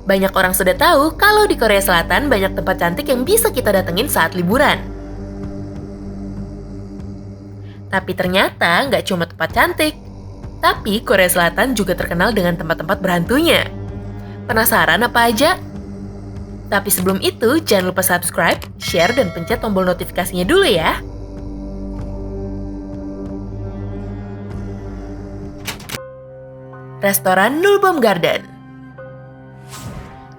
Banyak orang sudah tahu kalau di Korea Selatan banyak tempat cantik yang bisa kita datengin saat liburan. Tapi ternyata nggak cuma tempat cantik. Tapi Korea Selatan juga terkenal dengan tempat-tempat berhantunya. Penasaran apa aja? Tapi sebelum itu, jangan lupa subscribe, share, dan pencet tombol notifikasinya dulu ya. Restoran Nulbom Garden.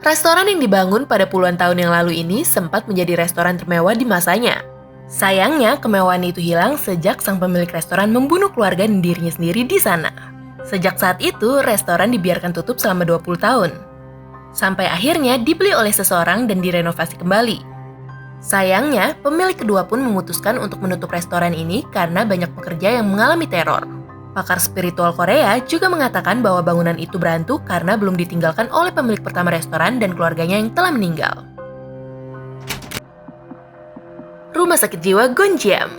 Restoran yang dibangun pada puluhan tahun yang lalu ini sempat menjadi restoran termewah di masanya. Sayangnya, kemewahan itu hilang sejak sang pemilik restoran membunuh keluarga dan dirinya sendiri di sana. Sejak saat itu, restoran dibiarkan tutup selama 20 tahun. Sampai akhirnya dibeli oleh seseorang dan direnovasi kembali. Sayangnya, pemilik kedua pun memutuskan untuk menutup restoran ini karena banyak pekerja yang mengalami teror. Pakar spiritual Korea juga mengatakan bahwa bangunan itu berhantu karena belum ditinggalkan oleh pemilik pertama restoran dan keluarganya yang telah meninggal. Rumah Sakit Jiwa Gonjiam.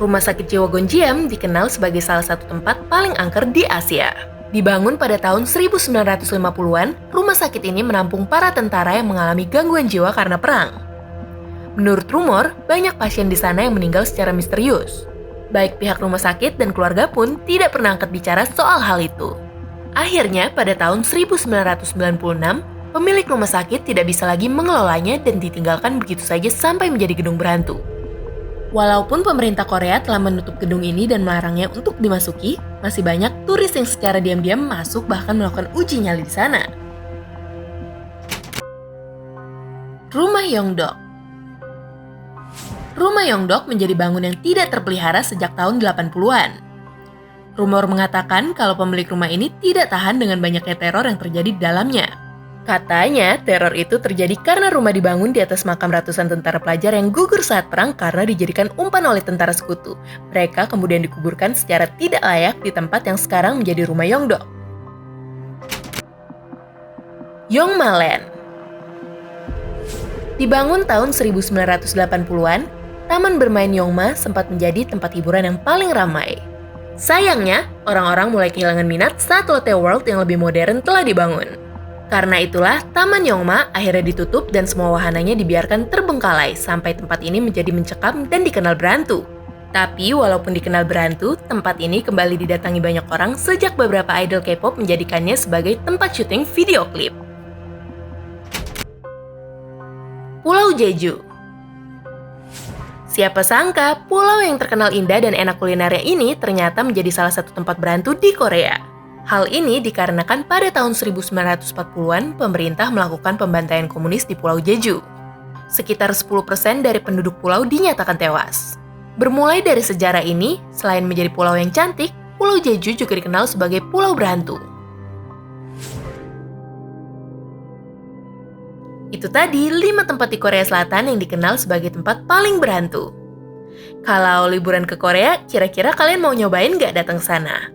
Rumah Sakit Jiwa Gonjiam dikenal sebagai salah satu tempat paling angker di Asia. Dibangun pada tahun 1950-an, rumah sakit ini menampung para tentara yang mengalami gangguan jiwa karena perang. Menurut rumor, banyak pasien di sana yang meninggal secara misterius. Baik pihak rumah sakit dan keluarga pun tidak pernah angkat bicara soal hal itu. Akhirnya, pada tahun 1996, pemilik rumah sakit tidak bisa lagi mengelolanya dan ditinggalkan begitu saja sampai menjadi gedung berhantu. Walaupun pemerintah Korea telah menutup gedung ini dan melarangnya untuk dimasuki, masih banyak turis yang secara diam-diam masuk bahkan melakukan uji nyali di sana. Rumah Yongdok. Rumah Yongdok menjadi bangun yang tidak terpelihara sejak tahun 80-an. Rumor mengatakan kalau pemilik rumah ini tidak tahan dengan banyaknya teror yang terjadi di dalamnya. Katanya, teror itu terjadi karena rumah dibangun di atas makam ratusan tentara pelajar yang gugur saat perang karena dijadikan umpan oleh tentara sekutu. Mereka kemudian dikuburkan secara tidak layak di tempat yang sekarang menjadi rumah Yongdok. Yongmaland. Dibangun tahun 1980-an, Taman Bermain Yongma sempat menjadi tempat hiburan yang paling ramai. Sayangnya, orang-orang mulai kehilangan minat saat Lotte World yang lebih modern telah dibangun. Karena itulah, Taman Yongma akhirnya ditutup dan semua wahananya dibiarkan terbengkalai sampai tempat ini menjadi mencekam dan dikenal berhantu. Tapi walaupun dikenal berhantu, tempat ini kembali didatangi banyak orang sejak beberapa idol K-pop menjadikannya sebagai tempat syuting video klip. Pulau Jeju. Siapa sangka, pulau yang terkenal indah dan enak kulinernya ini ternyata menjadi salah satu tempat berhantu di Korea. Hal ini dikarenakan pada tahun 1940-an, pemerintah melakukan pembantaian komunis di Pulau Jeju. Sekitar 10% dari penduduk pulau dinyatakan tewas. Bermulai dari sejarah ini, selain menjadi pulau yang cantik, Pulau Jeju juga dikenal sebagai pulau berhantu. Itu tadi 5 tempat di Korea Selatan yang dikenal sebagai tempat paling berhantu. Kalau liburan ke Korea, kira-kira kalian mau nyobain nggak datang ke sana?